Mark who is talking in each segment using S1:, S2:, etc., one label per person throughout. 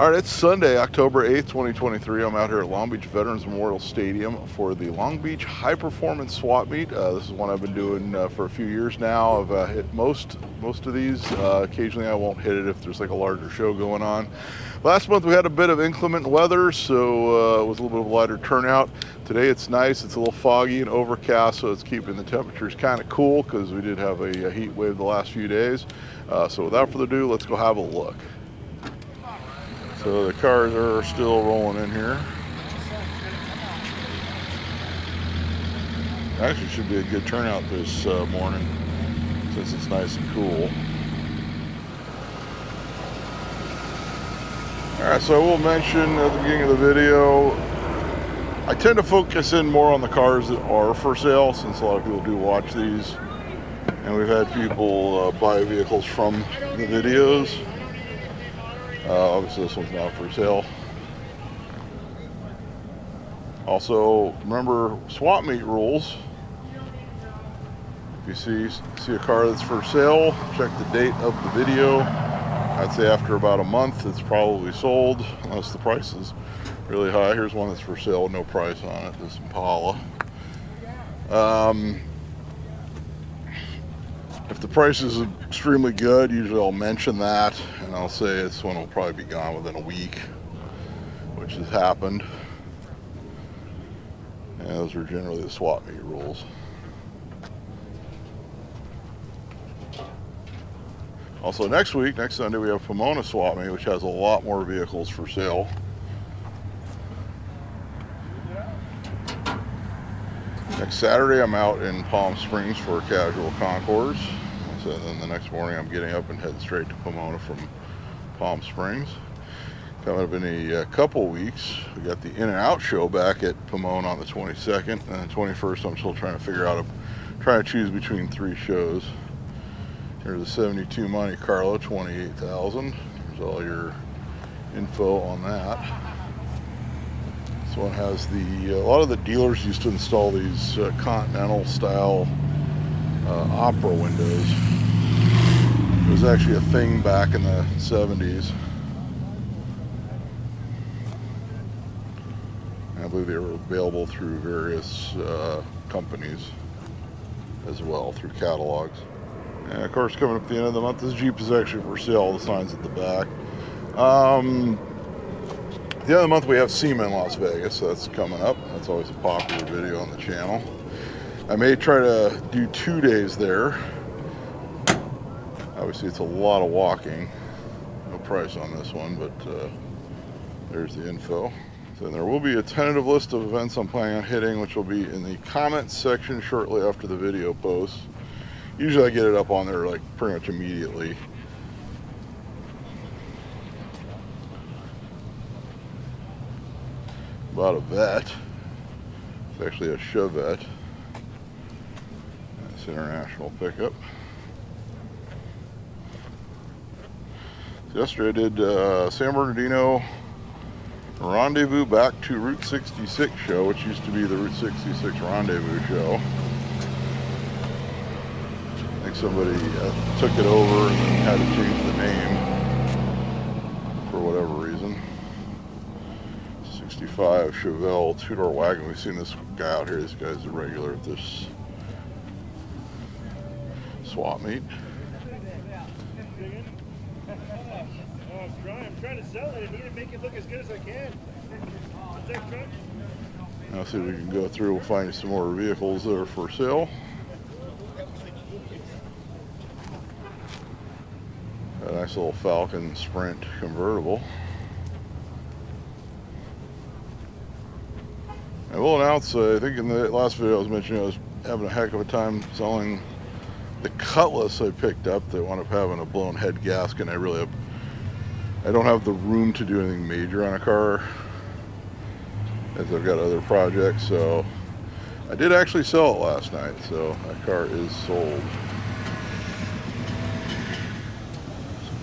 S1: All right, it's Sunday, October 8th, 2023. I'm out here at Long Beach Veterans Memorial Stadium for the Long Beach High Performance Swap Meet. This is one I've been doing for a few years now. I've hit most of these. Occasionally I won't hit it if there's like a larger show going on. Last month we had a bit of inclement weather, so it was a little bit of a lighter turnout. Today it's nice. It's a little foggy and overcast, so it's keeping the temperatures kind of cool because we did have a heat wave the last few days. So without further ado, let's go have a look. So the cars are still rolling in here. Actually, should be a good turnout this morning since it's nice and cool. Alright, so I will mention at the beginning of the video, I tend to focus in more on the cars that are for sale since a lot of people do watch these. And we've had people buy vehicles from the videos. Obviously this one's not for sale. Also, remember swap meet rules. If you see a car that's for sale, check the date of the video. I'd say after about a month it's probably sold, unless the price is really high. Here's one that's for sale, no price on it, this Impala. If the price is extremely good, usually I'll mention that, and I'll say this one will probably be gone within a week, which has happened. And those are generally the swap meet rules. Also next Sunday, we have Pomona swap meet, which has a lot more vehicles for sale. Next Saturday, I'm out in Palm Springs for a casual concourse. So then the next morning, I'm getting up and heading straight to Pomona from Palm Springs. Coming up in a couple weeks, we got the In and Out show back at Pomona on the 22nd, and the 21st. I'm still trying to choose between 3 shows. Here's a 72 Monte Carlo, $28,000. There's all your info on that. This one has a lot of the dealers used to install these Continental style opera windows. It was actually a thing back in the 70s. I believe they were available through various companies as well, through catalogs. And of course, coming up at the end of the month, this Jeep is actually for sale. All the signs at the back. At the end of the month, we have SEMA in Las Vegas, so that's coming up. That's always a popular video on the channel. I may try to do 2 days there. Obviously, it's a lot of walking. No price on this one, but there's the info. So there will be a tentative list of events I'm planning on hitting, which will be in the comments section shortly after the video posts. Usually I get it up on there like pretty much immediately. About a vet. It's actually a Chevette. It's international pickup. So yesterday I did San Bernardino Rendezvous back to Route 66 show, which used to be the Route 66 Rendezvous show. I think somebody took it over and then had to change the name for whatever reason. 65 Chevelle two-door wagon. We've seen this guy out here. This guy's a regular at this swap meet.
S2: I'm trying to sell it. I need to make it look as good as I can.
S1: Now see if we can go through. We'll find some more vehicles that are for sale. A nice little Falcon Sprint convertible. I will announce, I think in the last video I was mentioning I was having a heck of a time selling the Cutlass I picked up that wound up having a blown head gasket. I don't have the room to do anything major on a car as I've got other projects, so I did actually sell it last night, so that car is sold.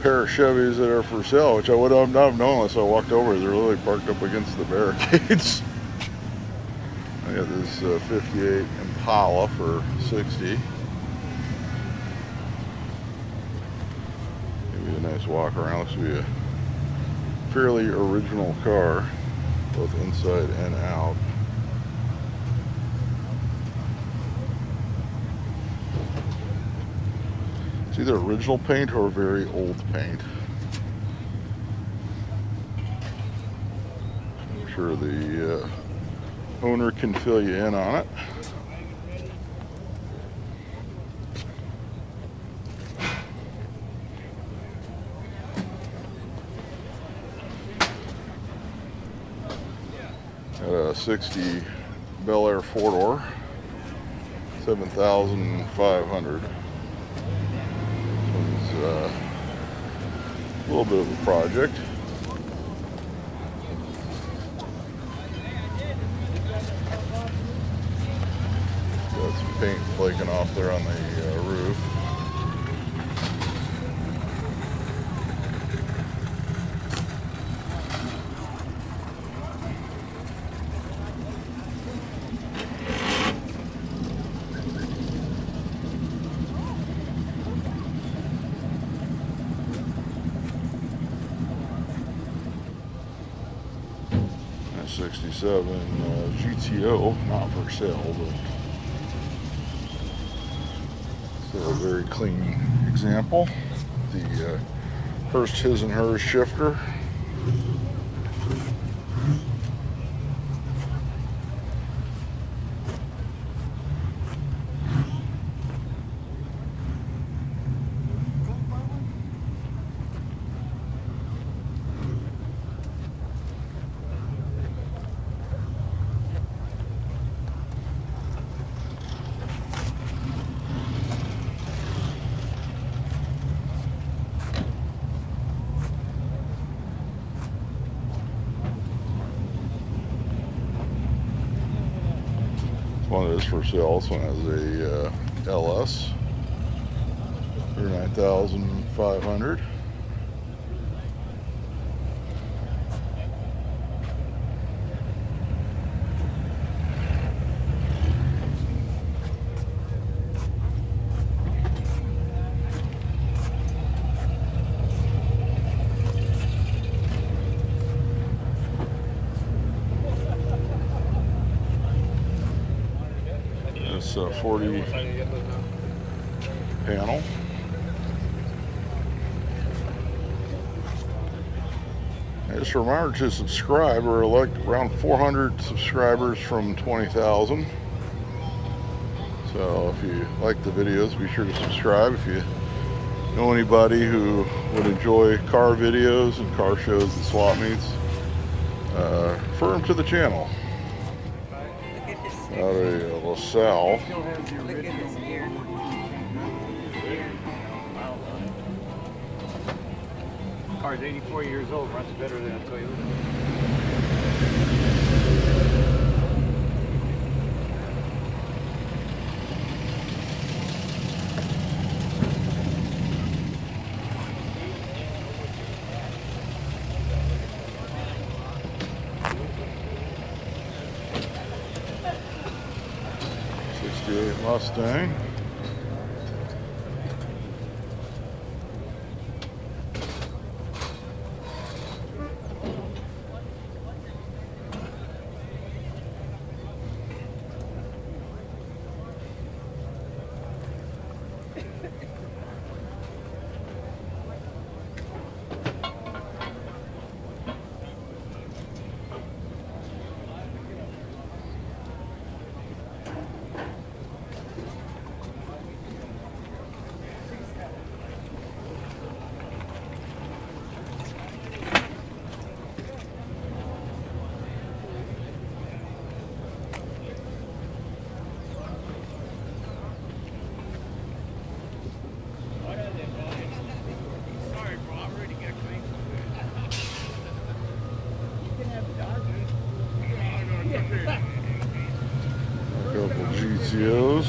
S1: Pair of Chevys that are for sale, which I would have not known unless I walked over. They're literally parked up against the barricades. I got this 58 Impala for $60. Give you a nice walk around. Looks to be a fairly original car, both inside and out. It's either original paint or very old paint. I'm sure the owner can fill you in on it. Got a 60 Bel Air 4-door, 7,500. This one's a little bit of a project. Got some paint flaking off there on the roof. That 67 GTO, not for sale, but still a very clean example. The Hurst His and Hers shifter. This one is for sale. This one has a LS, 39,500. This 40 panel. And just a reminder to subscribe. We're like around 400 subscribers from 20,000. So if you like the videos, be sure to subscribe. If you know anybody who would enjoy car videos and car shows and swap meets, refer them to the channel. Got a LaSalle.
S3: Look at his ear.
S2: Car's 84 years old, runs better than a Toyota.
S1: '68 Mustang. A couple GTOs.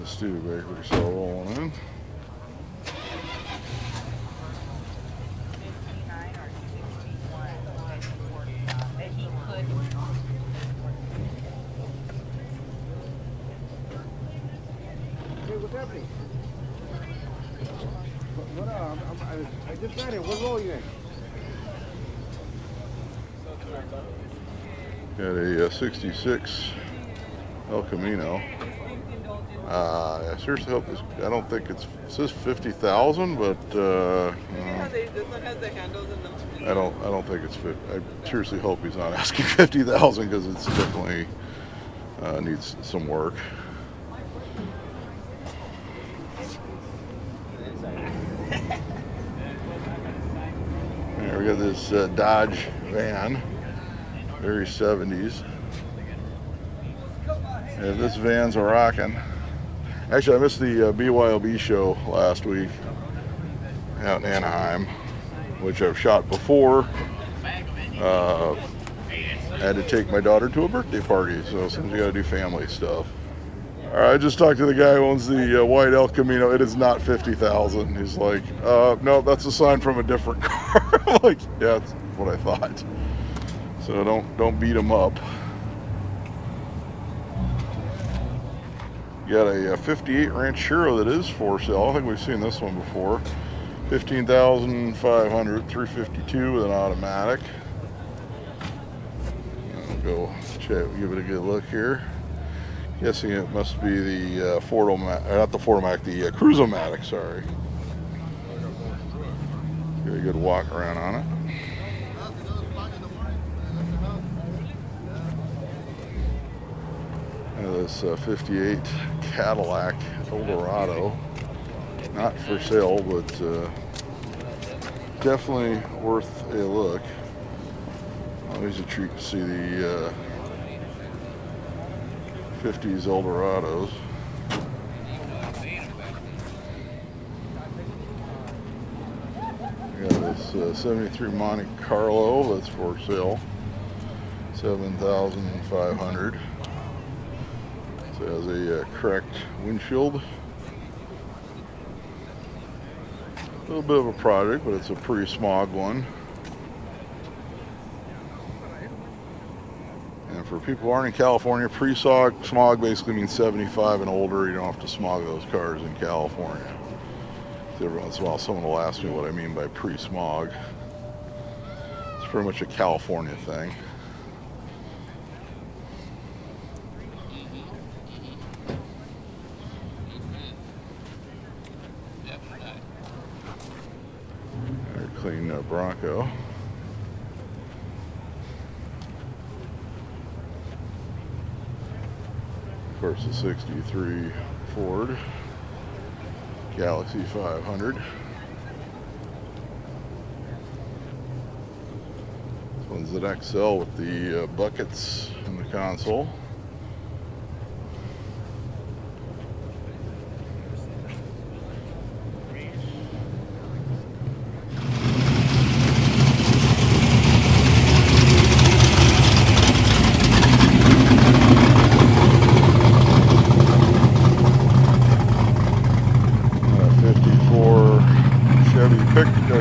S1: the Studebaker still rolling in.
S3: 59 or 61 that he could.
S2: Hey, what's happening? What I just got here. What role are you in?
S1: Got a 66 El Camino. I seriously hope this. I don't think it says 50,000, but
S3: This one has the handles and the.
S1: I don't think it's 50. I seriously hope he's not asking 50,000 because it's definitely needs some work. There we got this Dodge van, very 70s. Yeah, this van's a rockin'. Actually, I missed the BYOB show last week out in Anaheim, which I've shot before. I had to take my daughter to a birthday party, so sometimes you gotta do family stuff. All right, I just talked to the guy who owns the white El Camino. It is not 50,000. He's like, no, that's a sign from a different car. I'm like, yeah, that's what I thought. So don't beat him up. You got a 58 Ranchero that is for sale. I don't think we've seen this one before. 15,500, 352 with an automatic. I'll go check, give it a good look here. Guessing it must be the not the Fordomatic, the Cruise-O-Matic, sorry. Get a good walk around on it. This 58 Cadillac Eldorado, not for sale, but definitely worth a look. Always a treat to see the 50s Eldorados. We got this 73 Monte Carlo that's for sale, 7,500. So it has a cracked windshield. A little bit of a project, but it's a pre-smog one. And for people who aren't in California, pre-smog basically means 75 and older. You don't have to smog those cars in California. So every once in a while someone will ask me what I mean by pre-smog. It's pretty much a California thing. Clean Bronco. Of course, the 63 Ford Galaxy 500. This one's an XL with the buckets in the console.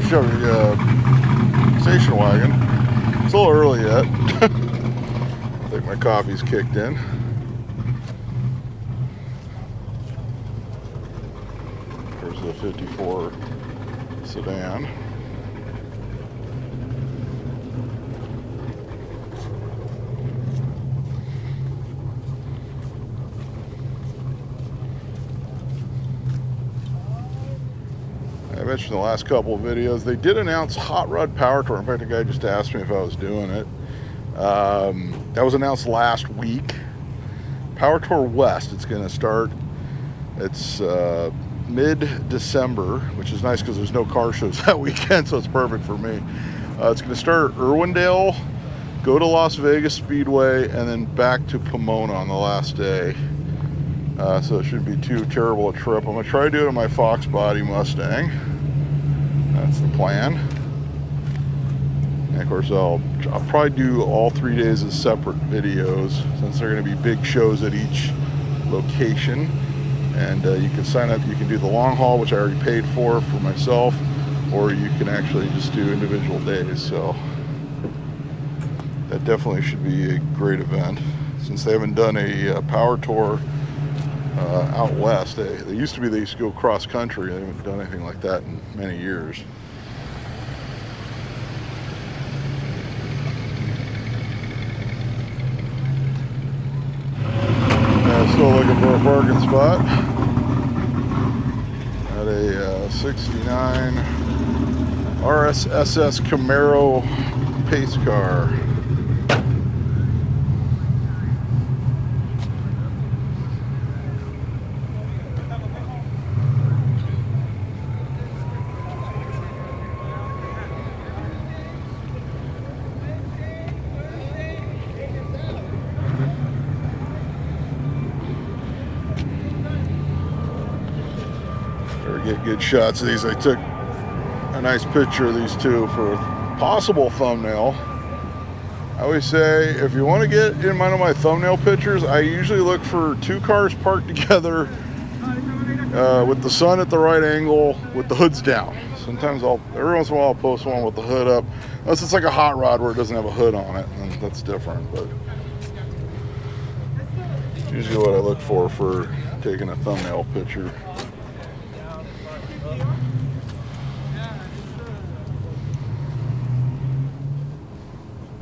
S1: Chevy station wagon. It's a little early yet. I think my coffee's kicked in. There's the 54 sedan. I mentioned in the last couple of videos, they did announce Hot Rod Power Tour. In fact, a guy just asked me if I was doing it. That was announced last week. Power Tour West, it's going to start, it's mid-December, which is nice because there's no car shows that weekend, so it's perfect for me. It's going to start at Irwindale, go to Las Vegas Speedway, and then back to Pomona on the last day. So it shouldn't be too terrible a trip. I'm going to try to do it in my Fox Body Mustang. That's the plan. And of course, I'll probably do all 3 days as separate videos since they're going to be big shows at each location. And you can sign up. You can do the long haul, which I already paid for myself, or you can actually just do individual days. So that definitely should be a great event. Since they haven't done a power tour out west, they used to go cross country. They haven't done anything like that in many years. Still looking for a parking spot at a 69 RSSS Camaro pace car. Get good shots of these. I took a nice picture of these two for a possible thumbnail. I always say, if you want to get in one of my thumbnail pictures, I usually look for two cars parked together with the sun at the right angle with the hoods down. Sometimes every once in a while I'll post one with the hood up. Unless it's like a hot rod where it doesn't have a hood on it, and that's different. But usually what I look for taking a thumbnail picture.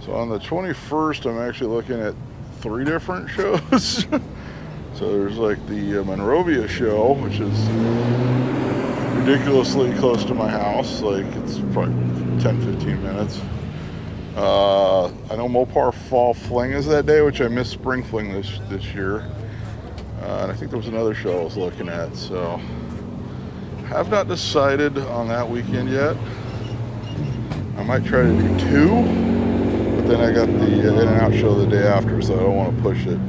S1: So on the 21st, I'm actually looking at 3 different shows. So there's like the Monrovia show, which is ridiculously close to my house. Like it's probably 10-15 minutes. I know Mopar Fall Fling is that day, which I missed Spring Fling this year. And I think there was another show I was looking at. So have not decided on that weekend yet. I might try to do 2. But then I got the In-N-Out show the day after, so I don't want to push it.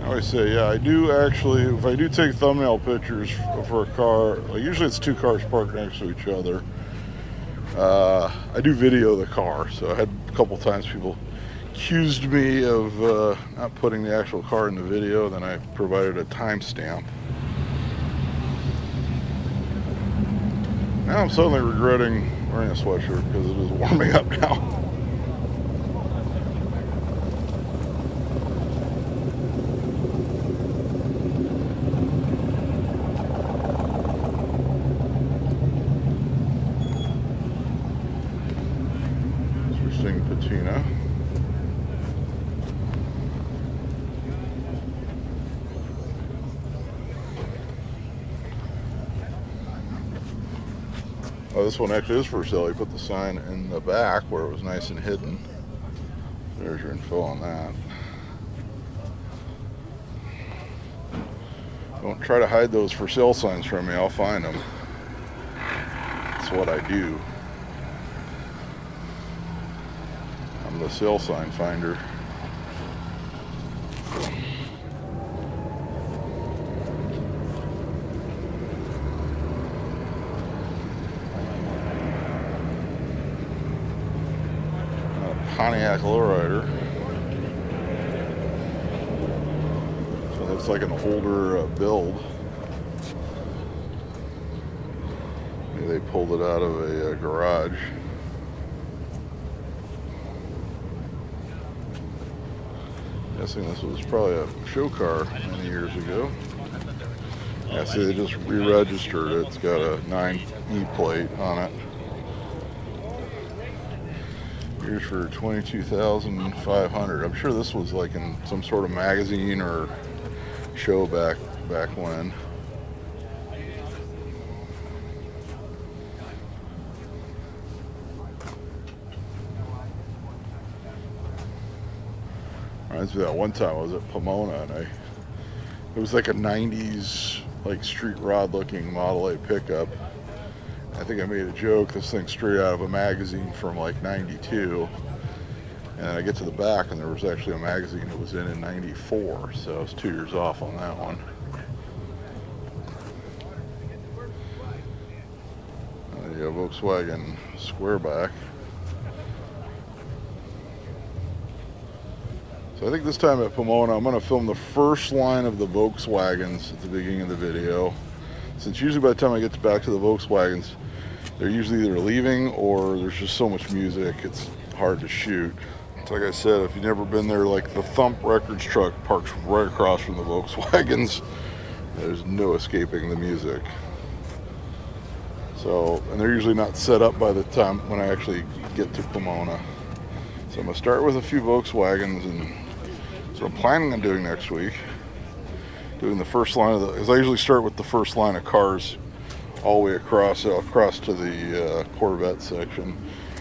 S1: I always say, yeah, I do actually, if I do take thumbnail pictures for a car, usually it's 2 cars parked next to each other. I do video the car, so I had a couple times people accused me of not putting the actual car in the video. Then I provided a timestamp. Now I'm suddenly regretting wearing a sweatshirt because it is warming up now. Interesting patina. Oh, this one actually is for sale. He put the sign in the back where it was nice and hidden. There's your info on that. Don't try to hide those for sale signs from me. I'll find them. That's what I do. I'm the sale sign finder. Pontiac lowrider. So that's like an older build. Maybe they pulled it out of a garage. Guessing this was probably a show car many years ago. Yeah, see, they just re-registered it. It's got a 9E plate on it. Here's for $22,500. I'm sure this was like in some sort of magazine or show back when. Reminds me of that one time I was at Pomona and it was like a 90s like street rod looking Model A pickup. I think I made a joke, this thing's straight out of a magazine from like 92. And I get to the back and there was actually a magazine it was in 94. So I was 2 years off on that one. Volkswagen Squareback. So I think this time at Pomona, I'm going to film the first line of the Volkswagens at the beginning of the video. Since usually by the time I get back to the Volkswagens, they're usually either leaving or there's just so much music, it's hard to shoot. It's like I said, if you've never been there, like the Thump Records truck parks right across from the Volkswagens. There's no escaping the music. So, and they're usually not set up by the time when I actually get to Pomona. So I'm going to start with a few Volkswagens, and so I'm planning on doing next week. Doing the first line of the, as I usually start with the first line of cars all the way across to the Corvette section,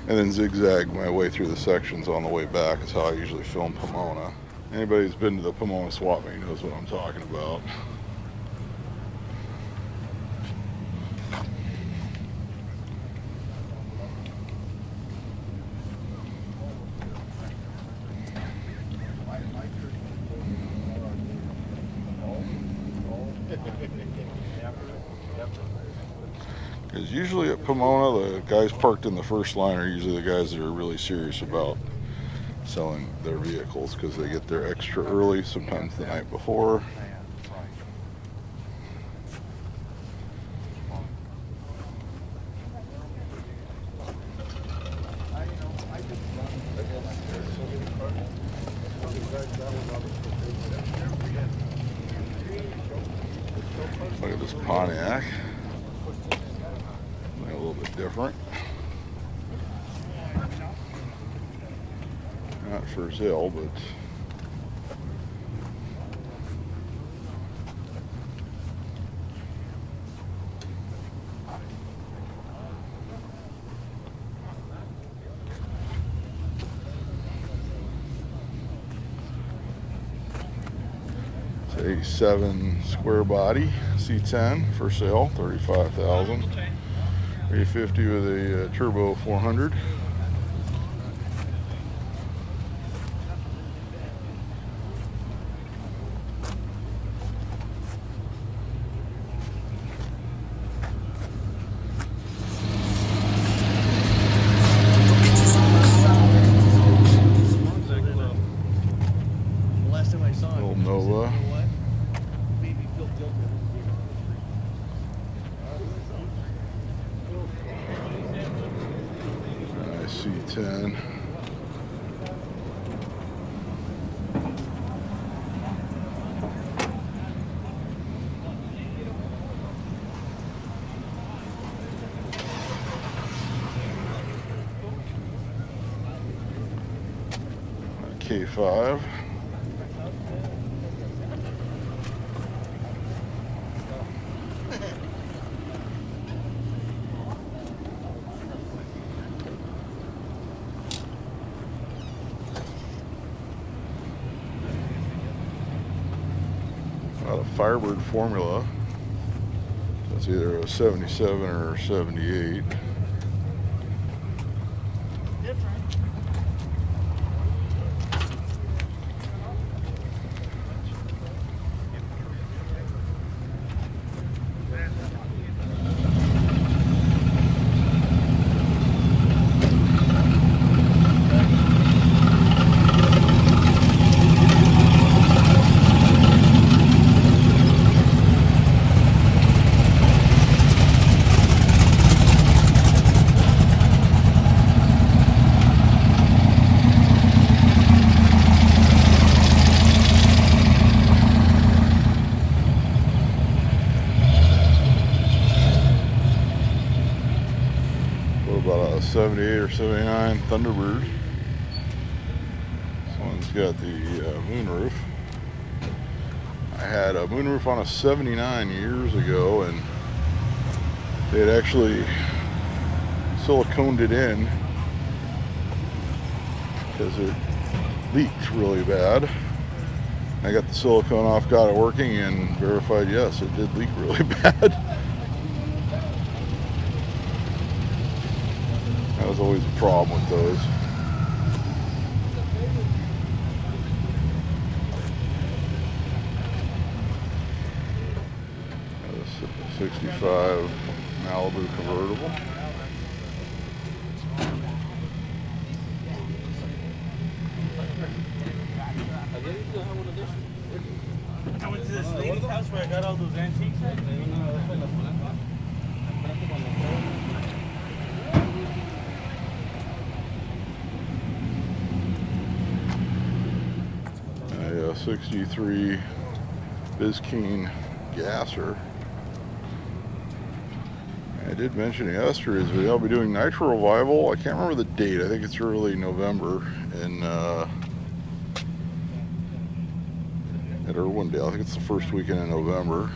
S1: and then zigzag my way through the sections on the way back is how I usually film Pomona. Anybody who's been to the Pomona swap meet knows what I'm talking about. Because usually at Pomona, the guys parked in the first line are usually the guys that are really serious about selling their vehicles, because they get there extra early, sometimes the night before. Look at this Pontiac. A little bit different. Not for sale, but it's a 7 square body C10 for sale, $35,000. 350 with a turbo 400. Little Nova. C10. K5. A Firebird Formula. That's either a 77 or 78. About a 78 or 79 Thunderbird. This one's got the moonroof. I had a moonroof on a 79 years ago, and they had actually siliconed it in because it leaked really bad. I got the silicone off, got it working, and verified yes, it did leak really bad. That was always a problem with those. 65 Malibu convertible. A 63 Biskeen gasser. I did mention yesterday's video, I'll be doing Nitro Revival. I can't remember the date. I think it's early November in at Irwindale. I think it's the first weekend in November.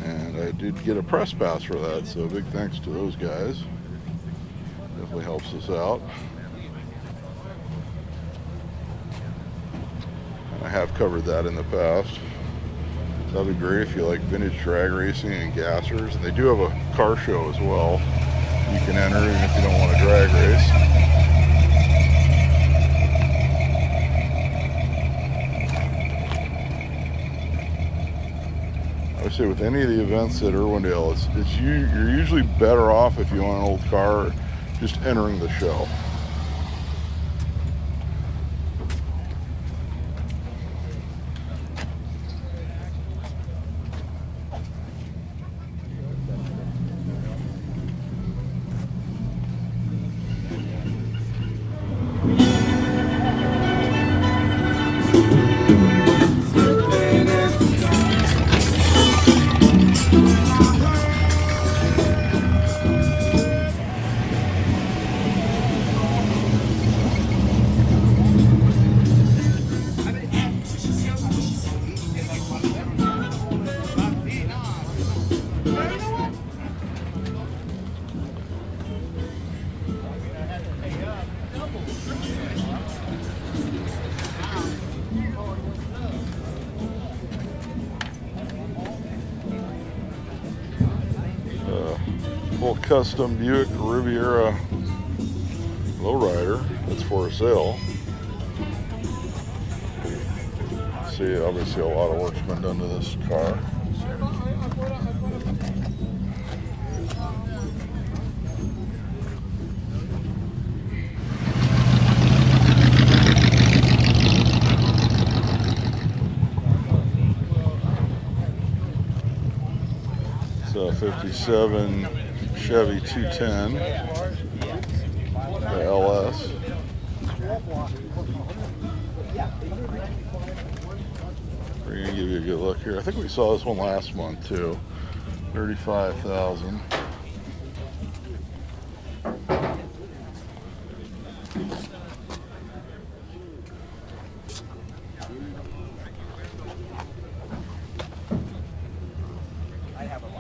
S1: And I did get a press pass for that, so big thanks to those guys. Definitely helps us out. I have covered that in the past. That'd be great if you like vintage drag racing and gassers. And they do have a car show as well. You can enter even if you don't want to drag race. I would say with any of the events at Irwindale, you're usually better off if you want an old car just entering the show. Full custom Buick Riviera lowrider that's for sale. See, obviously a lot of work's been done to this car. It's a 57 Chevy 210, the LS. We're gonna give you a good look here. I think we saw this one last month too. 35,000.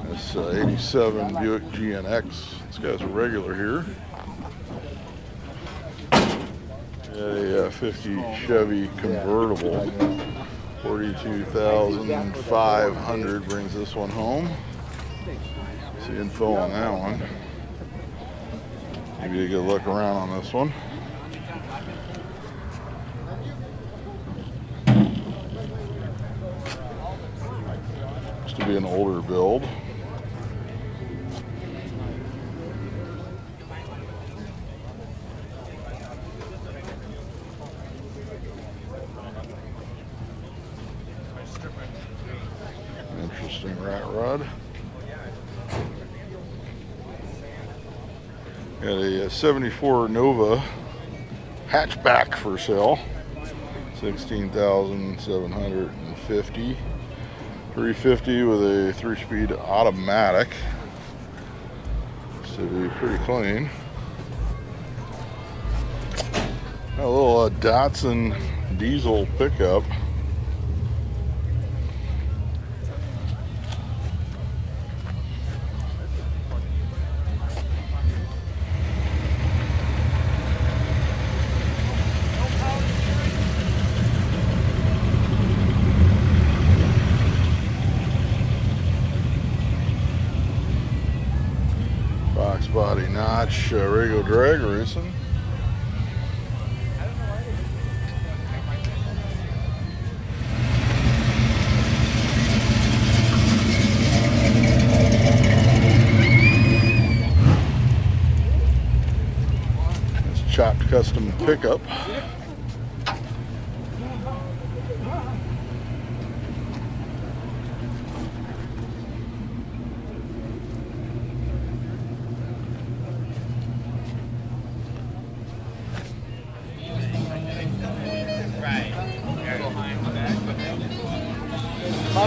S1: This 87 Buick GNX. This guy's a regular here. A 50 Chevy convertible. 42,500 brings this one home. See info on that one. Give you a good look around on this one. Used to be an older build. Interesting rat rod. Got a 74 Nova hatchback for sale. 16,750. 350 with a 3-speed automatic. Should be pretty clean. Got a little Datsun diesel pickup. Box body notch, regular drag racing. It's chopped custom pickup.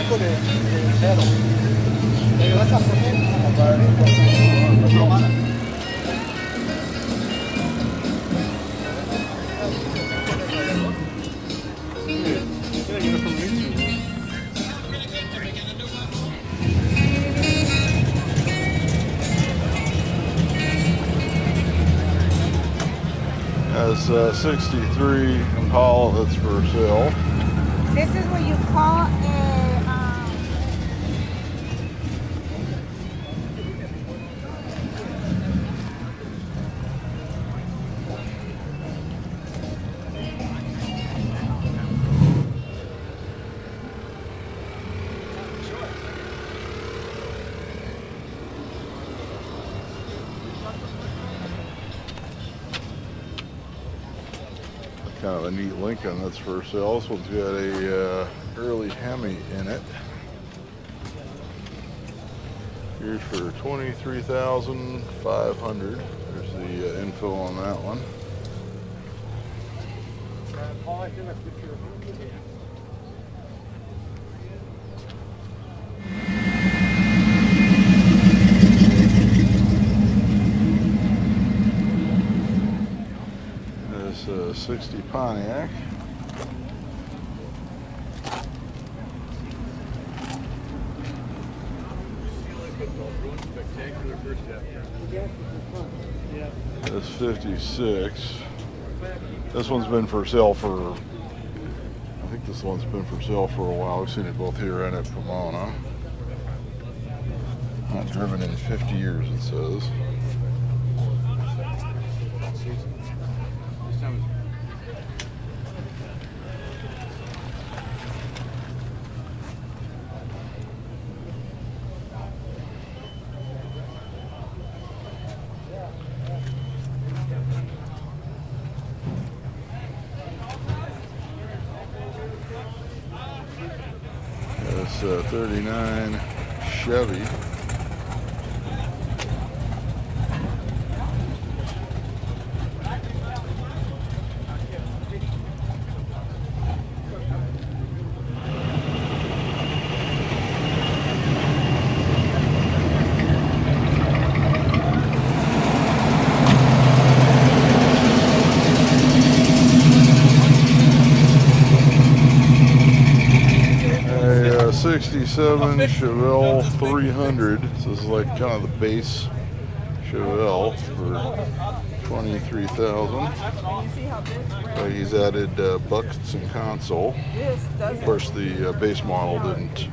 S4: blanco de cero. ¿Me vas a poner?
S1: That's 63 Impala that's for sale.
S3: This is what you call a
S1: Kind of a neat Lincoln that's for sale. This one's got a early Hemi in it. Here's for $23,500. There's the info on that one. This 60 Pontiac. This 56. This one's been for sale for, I think this one's been for sale for a while. We've seen it both here and at Pomona. Not driven in 50 years, it says. This 39 Chevy. A 67 Chevelle 300. So this is like kind of the base Chevelle for $23,000. He's added buckets and console. Of course, the base model didn't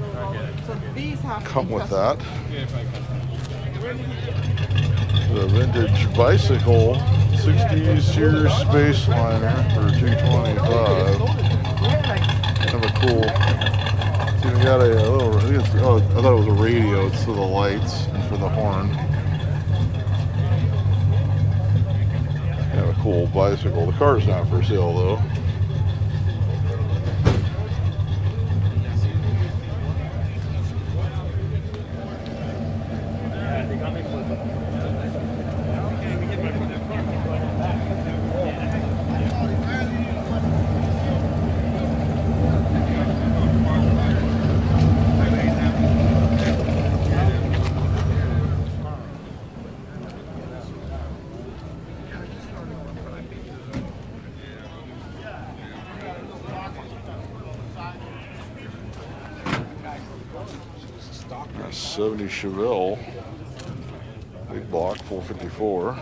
S1: come with that. The vintage bicycle 60s Sears Spaceliner for $225. Kind of a cool. It's even got a little. I thought it was a radio. It's for the lights and for the horn. Kind of a cool bicycle. The car's not for sale though. A 70 Chevelle, big block, 454.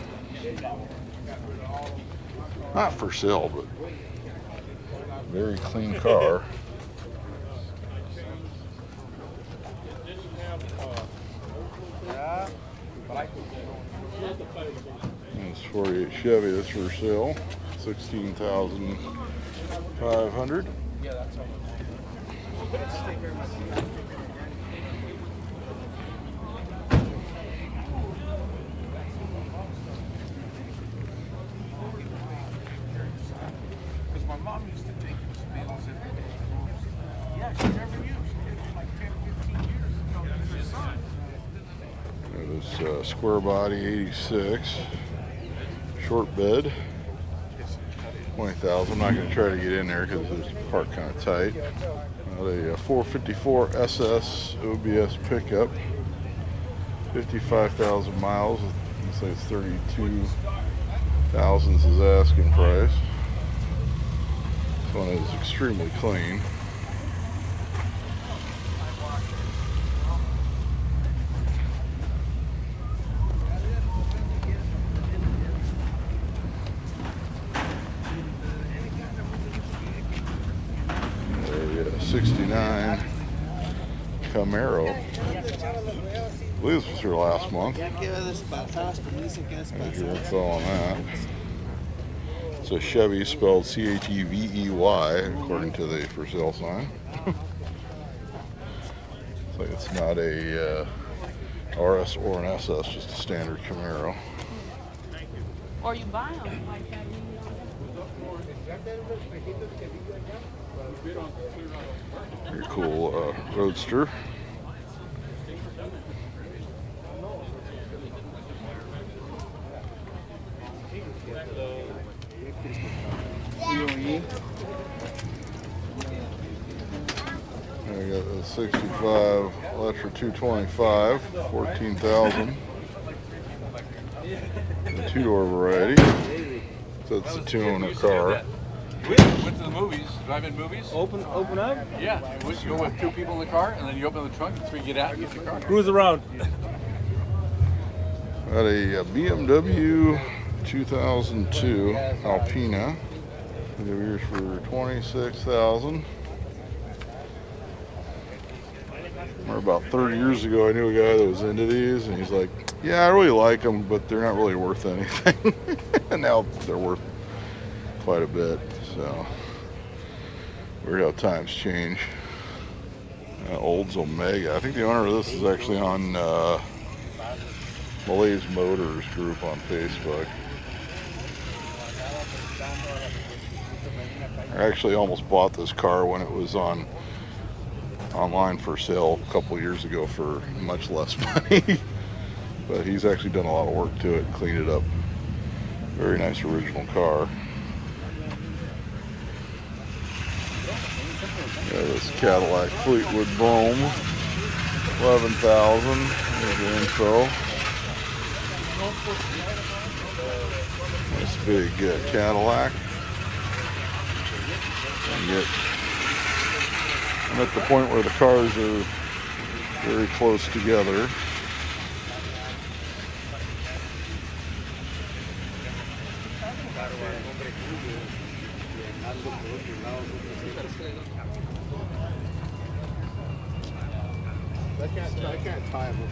S1: Not for sale, but very clean car. It's 48 Chevy, that's for sale, $16,500.
S5: My mom used to take those meals every day. Yeah, she never used. She did it for like 10, 15 years ago with her son.
S1: It was square body 86, short bed, 20,000. I'm not going to try to get in there because it's parked kind of tight. Got a 454 SS OBS pickup, 55,000 miles. Looks like it's 32,000 is his asking price. This one is extremely clean. A 69 Camaro. I believe this was here last month. As you recall on that. It's a Chevy spelled C-H-E-V-E-Y according to the for sale sign. It's like it's not a RS or an SS, just a standard Camaro.
S3: Or you buy them like that.
S1: Very cool Roadster. I got the 65 Electra 225, 14,000. The two-door variety. So it's a two-owner car.
S2: We went to the movies, drive-in movies.
S6: Open up.
S2: Yeah, you go with two people in the car, and then you open the trunk, and three get out and get your car.
S6: Cruise around.
S1: Got a BMW 2002 Alpina. We have yours for 26,000. Or about 30 years ago, I knew a guy that was into these, and he's like, "Yeah, I really like them, but they're not really worth anything." And now they're worth quite a bit. So weird how times change. Olds Omega. I think the owner of this is actually on Malays Motors group on Facebook. I actually almost bought this car when it was online for sale a couple years ago for much less money. But he's actually done a lot of work to it, cleaned it up. Very nice original car. Yeah, this Cadillac Fleetwood Brougham, 11,000. There's the info. Nice big Cadillac. I'm at the point where the cars are very close together.
S4: I can't tie them.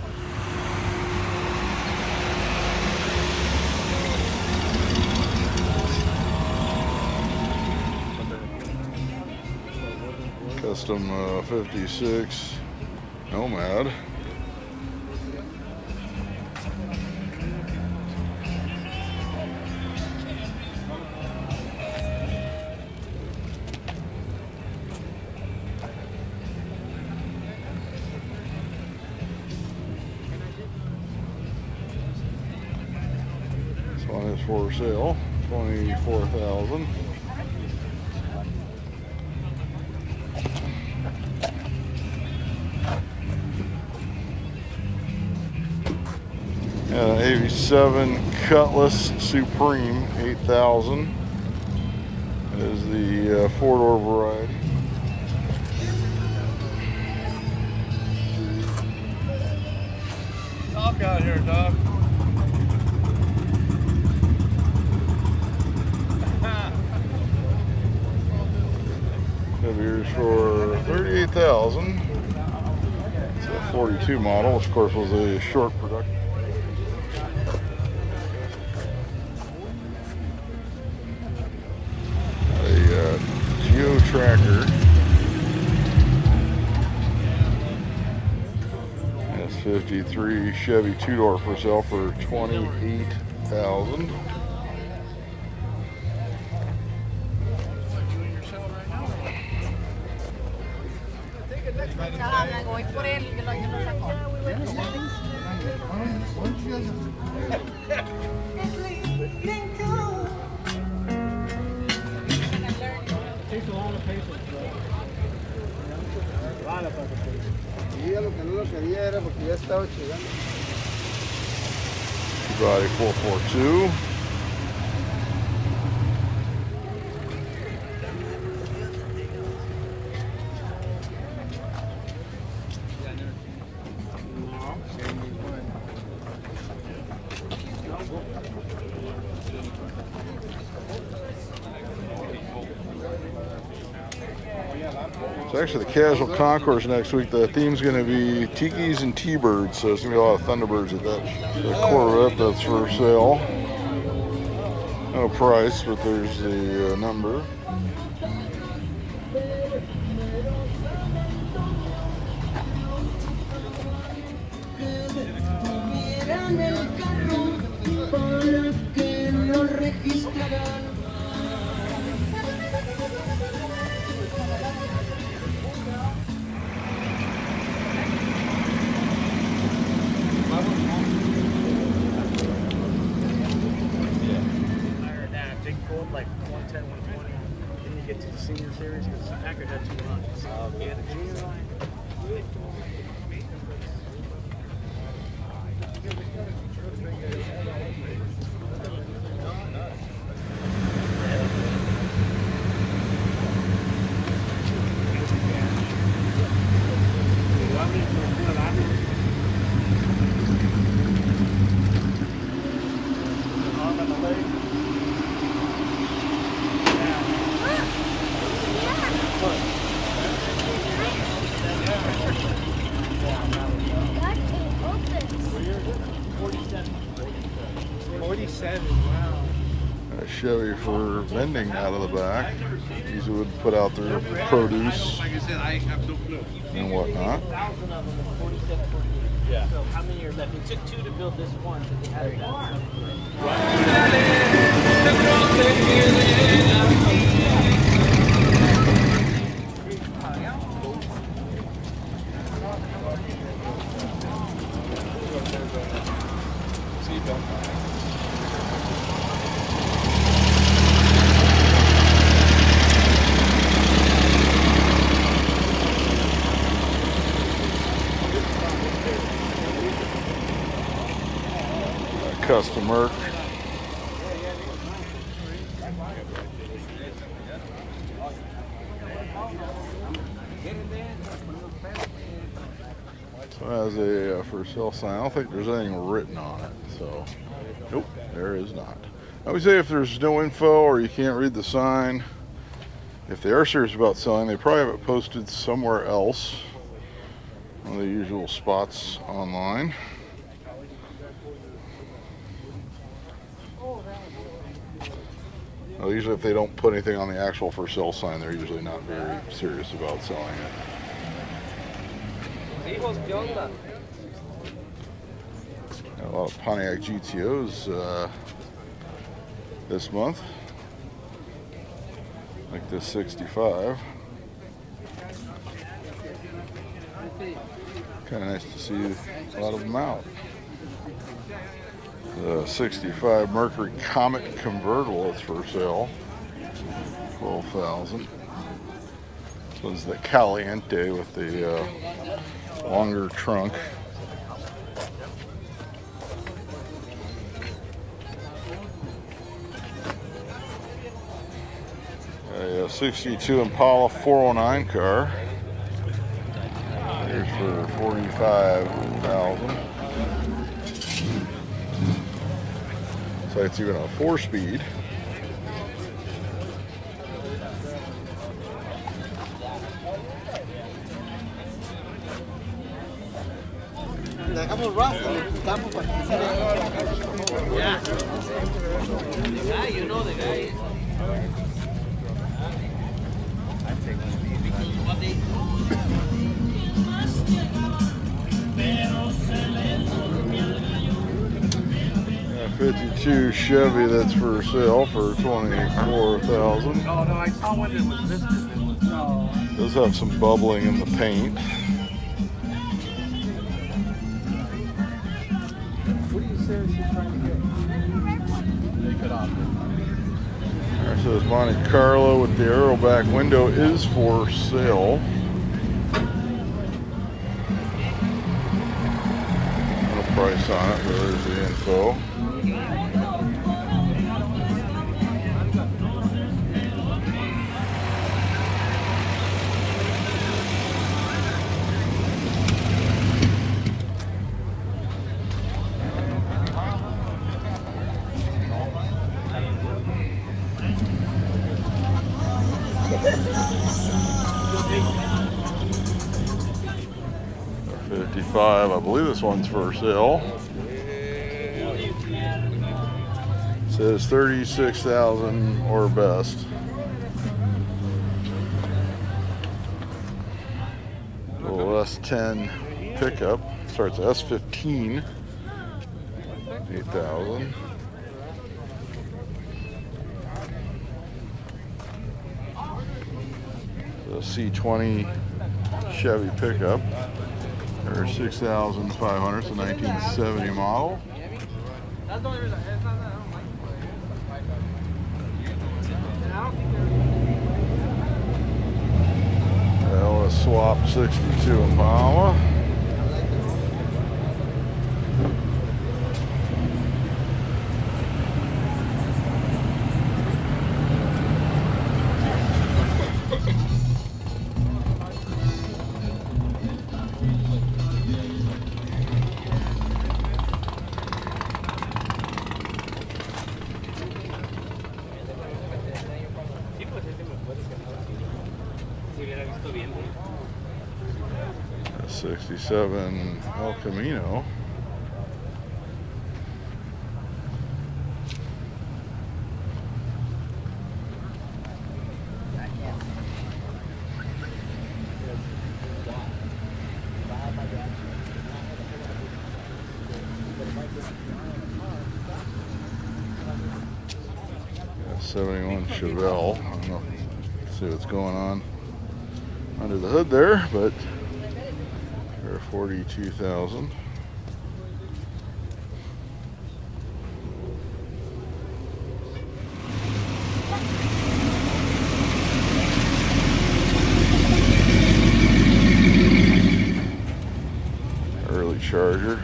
S1: Custom 56 Nomad. This one is for sale, 24,000. And an 87 Cutlass Supreme, 8,000. Is the four-door variety.
S2: Talk out here, dog.
S1: Have yours for 38,000. It's a 42 model, which of course was a short production. Geo Tracker. S53 Chevy two-door for sale for 28,000. Body 442. It's actually the Casual Concourse next week. The theme's going to be Tikis and T-Birds, so it's going to be a lot of Thunderbirds at that. The Corvette that's for sale. No price, but there's the number.
S2: Like 110, 120. Then you get to the senior series because Packard had 2 runs. Yeah, the junior line.
S1: A Chevy for vending out of the back. These would put out their produce and whatnot.
S2: Yeah. So how many are left? It took 2 to build this one, so they had that.
S1: Customer. So it has a for sale sign. I don't think there's anything written on it. So, nope, there is not. I would say if there's no info or you can't read the sign, if they are serious about selling, they probably have it posted somewhere else. One of the usual spots online. Well, usually if they don't put anything on the actual for sale sign, they're usually not very serious about selling it. Got a lot of Pontiac GTOs this month, like this 65. Kind of nice to see a lot of them out. The 65 Mercury Comet convertible is for sale, $12,000. This one's the Caliente with the longer trunk. A 62 Impala 409 car. Here's for $45,000. So it's even a 4-speed.
S4: Dejamos raza, le quitamos para que se vea.
S2: The guy, you know the guy. I take one of these because what they
S1: 52 Chevy that's for sale for $24,000.
S5: No, I saw one that was listed. No.
S1: Does have some bubbling in the paint.
S5: What do you say she's trying to get? Take it off.
S1: There it says Monte Carlo with the aero back window is for sale. price on it, but there's the info. $55. I believe this one's for sale. It says 36,000 or best. Little S10 pickup. Starts S15. 8,000. The C20 Chevy pickup. There's 6,500. It's a 1970 model.
S4: That's the only reason. It's not that I don't like it. And I don't think
S1: LS Swap 62 Impala. A 67 El Camino. Got 71 Chevelle. I don't know. See what's going on under the hood there, but they're 42,000. Early Charger.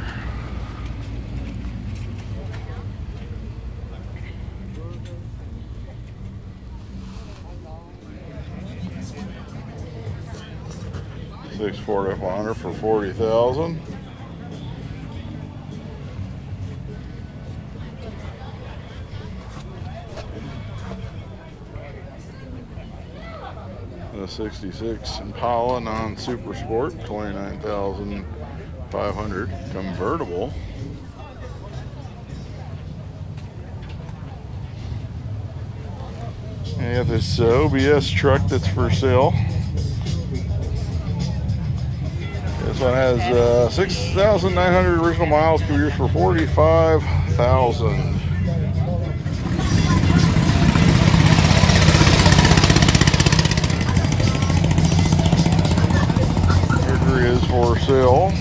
S1: Six Ford F100 for 40,000. The 66 Impala non-super sport, 29,500. Convertible. And you have this OBS truck that's for sale. This one has 6,900 original miles, can be used for 45,000. Mercury is for sale.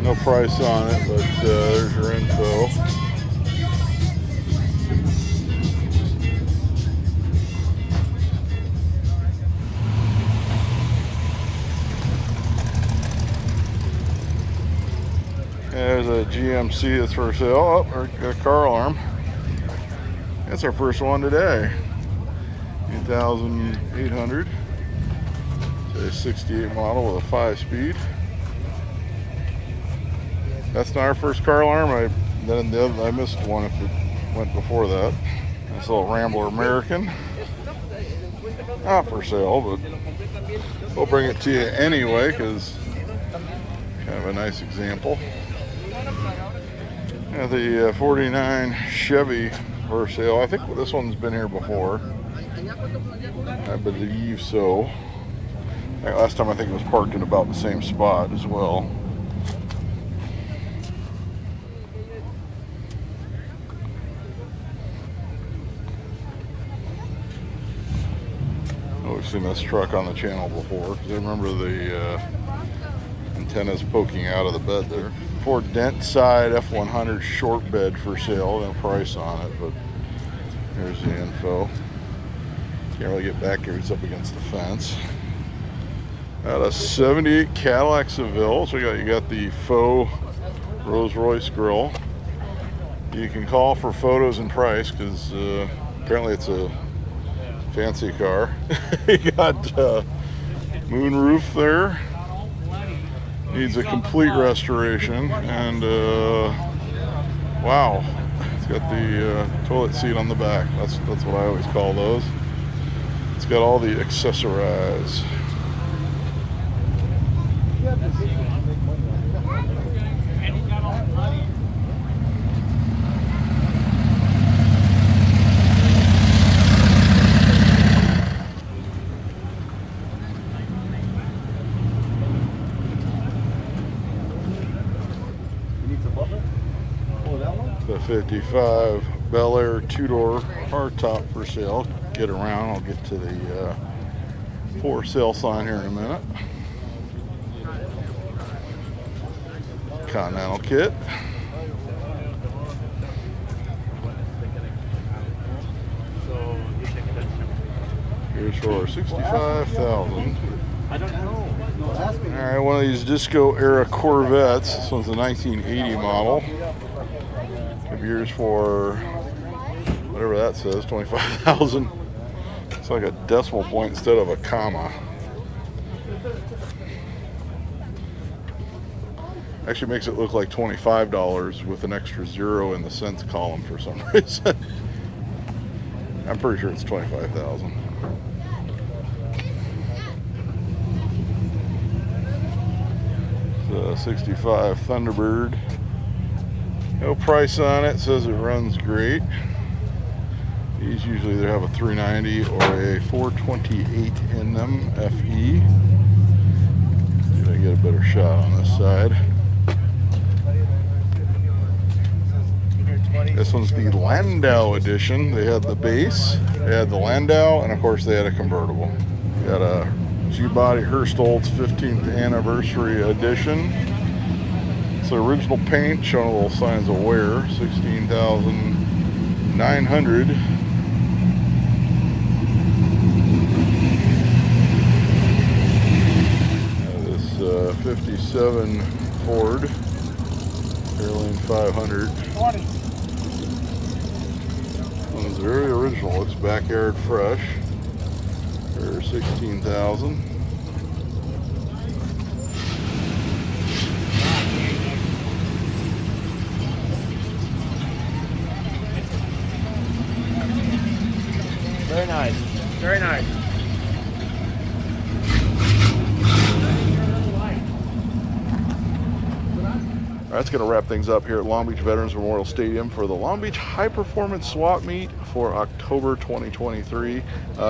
S1: No price on it, but there's your info. There's a GMC that's for sale. Oh, or a car alarm. That's our first one today. 8,800. It's a 68 model with a 5-speed. That's not our first car alarm. I missed one if it went before that. This little Rambler American. Not for sale, but we'll bring it to you anyway because kind of a nice example. Yeah, the 49 Chevy for sale. I think this one's been here before. I believe so. Last time I think it was parked in about the same spot as well. Oh, we've seen this truck on the channel before because I remember the antennas poking out of the bed there. Ford Dent Side F100 short bed for sale. No price on it, but here's the info. Can't really get back here, it's up against the fence. Got a 78 Cadillac Seville. So you got the faux Rolls Royce grill. You can call for photos and price because apparently it's a fancy car. You got moonroof there. Needs a complete restoration, and wow, it's got the toilet seat on the back. That's what I always call those. It's got all the accessorize. The 55 Bel Air two-door hardtop for sale. Get around, I'll get to the for sale sign here in a minute. Continental kit. Here's for 65,000.
S2: I don't know.
S1: Alright, one of these disco era Corvettes. This one's a 1980 model. Give yours for whatever that says, 25,000. It's like a decimal point instead of a comma. Actually makes it look like $25 with an extra zero in the cents column for some reason. I'm pretty sure it's 25,000. The 65 Thunderbird. No price on it. Says it runs great. These usually they have a 390 or a 428 in them FE. See if I can get a better shot on this side. This one's the Landau edition. They had the base, they had the Landau, and of course they had a convertible. Got a G-Body Herstolz 15th anniversary edition. It's the original paint, showing a little signs of wear. 16,900. This 57 Ford Fairlane 500.
S4: 20.
S1: One's very original. It's backyard fresh for 16,000.
S2: Very nice. Very nice.
S1: All right, that's going to wrap things up here at Long Beach Veterans Memorial Stadium for the Long Beach High Performance Swap Meet for October 2023.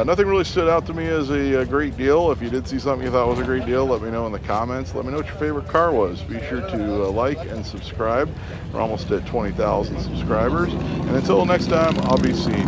S1: Nothing really stood out to me as a great deal. If you did see something you thought was a great deal, let me know in the comments. Let me know what your favorite car was. Be sure to like and subscribe. We're almost at 20,000 subscribers. And until next time, I'll be seeing you.